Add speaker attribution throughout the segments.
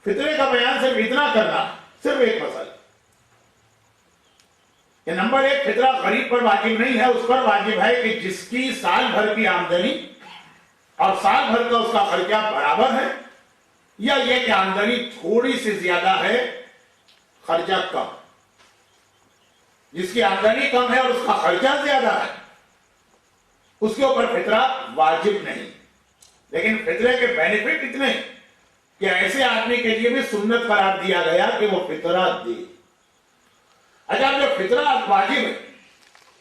Speaker 1: فطرے کا بیان صرف اتنا کرنا، صرف ایک مسئلہ کہ نمبر ایک، فطرہ غریب پر واجب نہیں ہے، اس پر واجب ہے کہ جس کی سال بھر کی آمدنی اور سال بھر کا اس کا خرچہ برابر ہے، یا یہ کہ آمدنی تھوڑی سی زیادہ ہے خرچہ کم۔ جس کی آمدنی کم ہے اور اس کا خرچہ زیادہ ہے اس کے اوپر فطرہ واجب نہیں، لیکن فطرے کے بینیفٹ اتنے کہ ایسے آدمی کے لیے بھی سنت قرار دیا گیا کہ وہ فطرہ دے۔ اچھا، جب فطرہ واجب ہے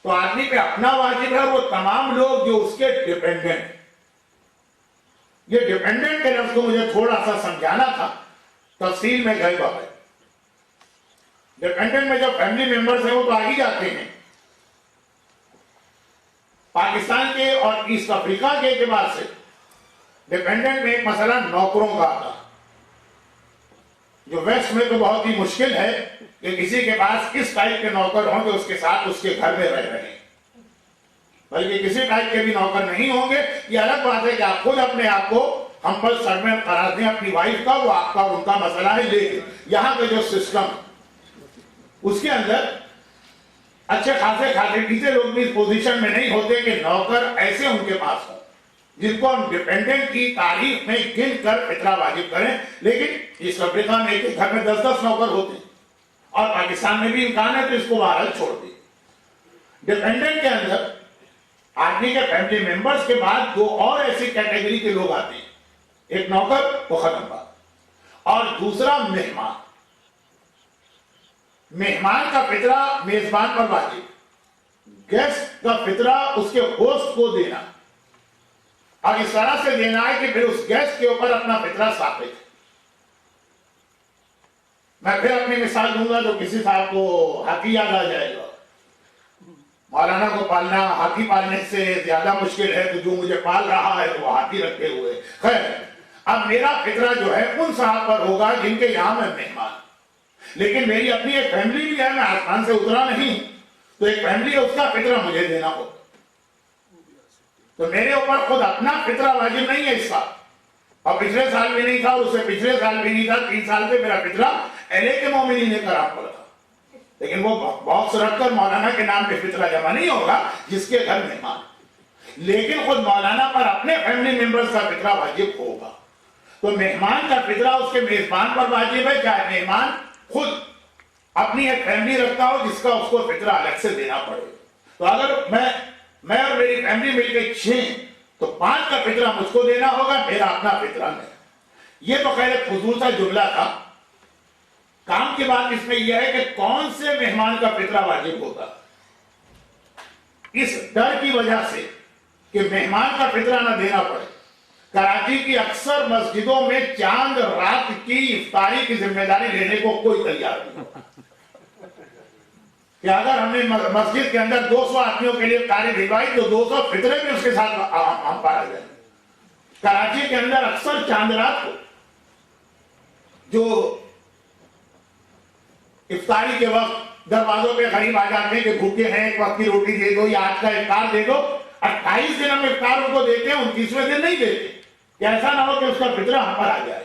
Speaker 1: تو آدمی پہ اپنا واجب ہے، وہ تمام لوگ جو اس کے ڈیپینڈنٹ، یہ ڈیپینڈنٹ کے لفظ کو مجھے تھوڑا سا سمجھانا تھا، تفصیل میں گئے بغیر۔ ڈیپینڈنٹ میں جو فیملی ممبرز ہیں وہ تو آگے جاتے ہیں۔ پاکستان کے اور ایسٹ افریقہ کے اعتبار سے ڈیپینڈنٹ میں ایک مسئلہ نوکروں کا آتا ہے، جو ویسٹ میں تو بہت ہی مشکل ہے کہ کسی کے پاس اس ٹائپ کے نوکر ہوں جو اس کے ساتھ اس کے گھر میں رہ رہے ہیں، بلکہ کسی ٹائپ کے بھی نوکر نہیں ہوں گے۔ یہ الگ بات ہے کہ آپ خود اپنے آپ کو ہمبل سرونٹ قرار دیں اپنی وائف کا، وہ آپ کا اور ان کا مسئلہ ہے، لیکن یہاں پہ جو سسٹم اس کے اندر اچھے خاصے کھاتے پیتے لوگ بھی اس پوزیشن میں نہیں ہوتے کہ نوکر ایسے ان کے پاس ہوں جن کو ہم ڈیپینڈنٹ کی تعریف میں گن کر فطرہ واجب کریں۔ لیکن اس افریقہ میں ایک گھر میں 10 نوکر ہوتے ہیں، اور پاکستان میں بھی امکان ہے تو اس کو بہرحال چھوڑ دیں۔ ڈیپینڈنٹ کے اندر آدمی کے فیملی ممبرز کے بعد دو اور ایسی کیٹیگری کے لوگ آتے ہیں، ایک نوکر، وہ ختم بات، اور دوسرا مہمان۔ مہمان کا فطرہ میزبان پر واجب، گیسٹ کا فطرہ اس کے ہوسٹ کو دینا، اور اس طرح سے دینا ہے کہ پھر اس گیسٹ کے اوپر اپنا فطرہ ثابت ہے۔ میں پھر اپنی مثال دوں گا تو کسی صاحب کو ہاتھی یاد آ جائے گا۔ مولانا کو پالنا ہاتھی پالنے سے زیادہ مشکل ہے، تو جو مجھے پال رہا ہے وہ ہاتھی رکھے ہوئے۔ خیر، اب میرا فطرہ جو ہے ان صاحب پر ہوگا جن کے یہاں میں مہمان، لیکن میری اپنی ایک فیملی بھی ہے، میں آسمان سے اترا نہیں، تو ایک فیملی ہے، اس کا فطرہ مجھے دینا ہوگا۔ تو میرے اوپر خود اپنا فطرہ واجب نہیں ہے اس سال، اور پچھلے سال بھی نہیں تھا، اور اس سے پچھلے سال بھی نہیں تھا، 3 سال سے میرا فطرہ اہل کے مومنین نے کرا پڑا تھا، لیکن وہ باکس رکھ کر مولانا کے نام پہ فطرہ جمع نہیں ہوگا جس کے گھر مہمان، لیکن خود مولانا پر اپنے فیملی ممبرز کا فطرہ واجب ہوگا۔ تو مہمان کا فطرہ اس کے میزبان پر واجب ہے، چاہے مہمان خود اپنی ایک فیملی رکھتا ہو جس کا اس کو فطرہ الگ سے دینا پڑے۔ تو اگر میں اور میری فیملی مل کے 6 تو 5 کا فطرہ مجھ کو دینا ہوگا، میرا اپنا فطرہ نہیں۔ یہ تو خیر ایک فضول سا جملہ تھا۔ کام کی بات اس میں یہ ہے کہ کون سے مہمان کا فطرہ واجب ہوگا، اس ڈر کی وجہ سے کہ مہمان کا فطرہ نہ دینا پڑے، کراچی کی اکثر مسجدوں میں چاند رات کی افطاری کی ذمہ داری لینے کو کوئی تیار نہیں، کہ اگر ہم نے مسجد کے اندر 200 آدمیوں کے لیے افطاری بھجوائی تو 200 فطرے بھی اس کے ساتھ ہم پر آ جائیں۔ کراچی کے اندر اکثر چاند رات کو جو افطاری کے وقت دروازوں پہ غریب آ جاتے ہیں کہ بھوکے ہیں، ایک وقت کی روٹی دے دو یا آج کا افطار دے دو، 28 دن ہم افطار ان کو دیتے ہیں، 29ویں دن نہیں دیتے، کہ ایسا نہ ہو کہ اس کا فطرہ ہم پر آ جائے۔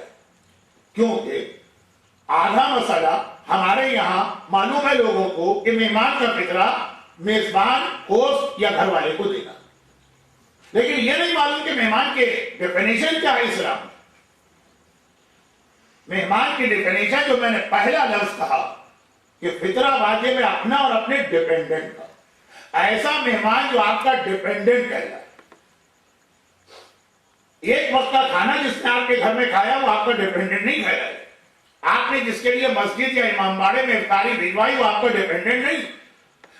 Speaker 1: کیونکہ آدھا مسئلہ ہمارے یہاں معلوم ہے لوگوں کو کہ مہمان کا فطرہ میزبان، ہوسٹ یا گھر والے کو دینا، لیکن یہ نہیں معلوم کہ مہمان کے ڈیفینیشن کیا ہے اسلام۔ مہمان کی ڈیفینیشن جو میں نے پہلا لفظ کہا کہ فطرہ واجب ہے اپنا اور اپنے ڈیپینڈنٹ کا، ایسا مہمان جو آپ کا ڈیپینڈنٹ کہتا ہے۔ ایک وقت کا کھانا جس نے آپ کے گھر میں کھایا وہ آپ کا ڈیپینڈنٹ نہیں کھایا ہے، آپ نے جس کے لیے مسجد یا امام باڑے میں افطاری بھجوائی وہ آپ کا ڈیپینڈنٹ نہیں،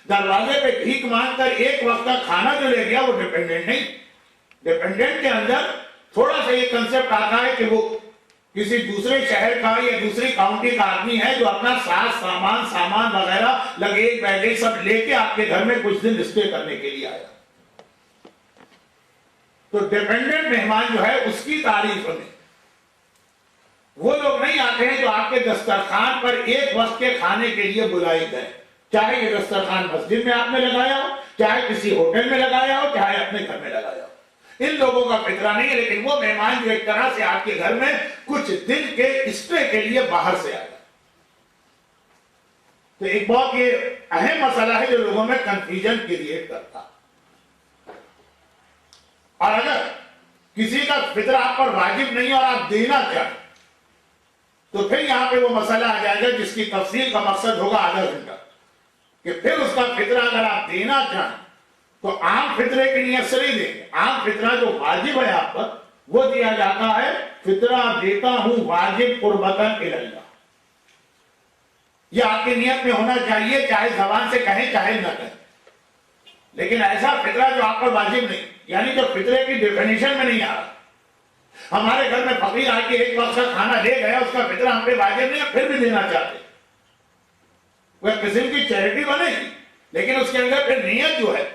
Speaker 1: دروازے پہ بھیک مانگ کر ایک وقت کا کھانا جو لے گیا وہ ڈیپینڈنٹ نہیں۔ ڈیپینڈنٹ کے اندر تھوڑا سا یہ کنسپٹ آتا ہے کہ وہ کسی دوسرے شہر کا یا دوسری کاؤنٹی کا آدمی ہے جو اپنا سامان وغیرہ لگیج بیگیج سب لے کے آپ کے گھر میں کچھ دن اسٹے کرنے کے لیے آیا۔ تو ڈیپینڈنٹ مہمان جو ہے اس کی تعریف میں وہ لوگ نہیں آتے ہیں جو آپ کے دسترخوان پر ایک وقت کے کھانے کے لیے بلائے گئے، چاہے یہ دسترخوان مسجد میں آپ نے لگایا ہو، چاہے کسی ہوٹل میں لگایا ہو، چاہے اپنے گھر میں لگایا ہو، ان لوگوں کا فطرہ نہیں ہے۔ لیکن وہ مہمان جو ایک طرح سے آپ کے گھر میں کچھ دن کے اسٹے کے لیے باہر سے آیا. تو ایک بہت یہ اہم مسئلہ ہے جو لوگوں میں کنفیوژن کریٹ کرتا. اور اگر کسی کا فطرہ آپ پر واجب نہیں اور آپ دینا چاہیں تو پھر یہاں پہ وہ مسئلہ آ جائے گا جس کی تفصیل کا مقصد ہوگا آدھا گھنٹہ، کہ پھر اس کا فطرہ اگر آپ دینا چاہیں تو عام فطرے کی نیت سے نہیں دیں گے. عام فطرہ جو واجب ہے آپ پر وہ دیا جاتا ہے. فطرہ دیتا ہوں واجب قربتاً اللہ، یہ آپ کی نیت میں ہونا چاہیے، چاہے زبان سے کہیں چاہے نہ کہیں. لیکن ایسا فطرہ جو آپ پر واجب نہیں، یعنی جو فطرے کی ڈیفینیشن میں نہیں آ رہا. ہمارے گھر میں فقیر آ کے ایک وقت کا کھانا لے گیا، اس کا فطرہ ہم پہ واجب نہیں ہے، پھر بھی دینا چاہتے. وہ قسم کی چیریٹی بنے گی، لیکن اس کے اندر پھر نیت جو ہے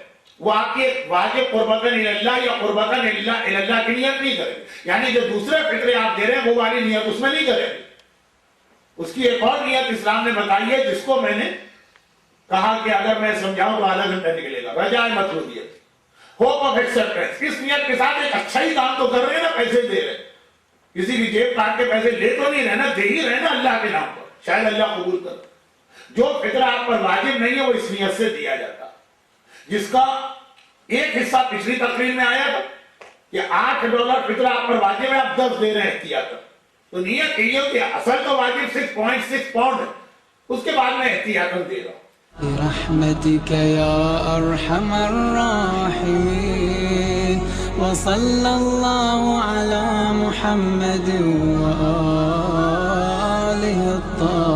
Speaker 1: وہ آپ کی ایک واجب قربتاً اللہ یا قربتاً اللہ کی نیت نہیں کرے. یعنی جو دوسرے فطرے آپ دے رہے ہیں وہ والی نیت اس میں نہیں کرے. اس کی ایک اور نیت اسلام نے بتائی ہے جس کو میں نے کہا کہ اگر میں سمجھاؤں تو آدھا گھنٹہ نکلے گا. رجائے مطلوبیت، ہوپ آف ایکسپٹنس. کس نیت کے ساتھ ایک اچھا ہی کام تو کر رہے ہیں نا، پیسے دے رہے ہیں، کسی کی جیب کاٹ کے پیسے لے تو نہیں رہنا، دے ہی رہنا اللہ کے نام پر، شاید اللہ قبول کر. جو فطرہ آپ پر واجب نہیں ہے وہ اس نیت سے دیا جاتا، جس کا ایک حصہ پچھلی تقریر میں آیا تھا کہ $8 فطرہ آپ پر واجب ہے، آپ 10 دے رہے ہیں احتیاطاً. تو نیت یہ ہو کہ اصل تو واجب 6.6 پاؤنڈ ہے، اس کے بعد میں احتیاطاً دے رہا ہوں.
Speaker 2: برحمتك يا أرحم الراحمين وصلى الله على محمد وآله الطاهرين.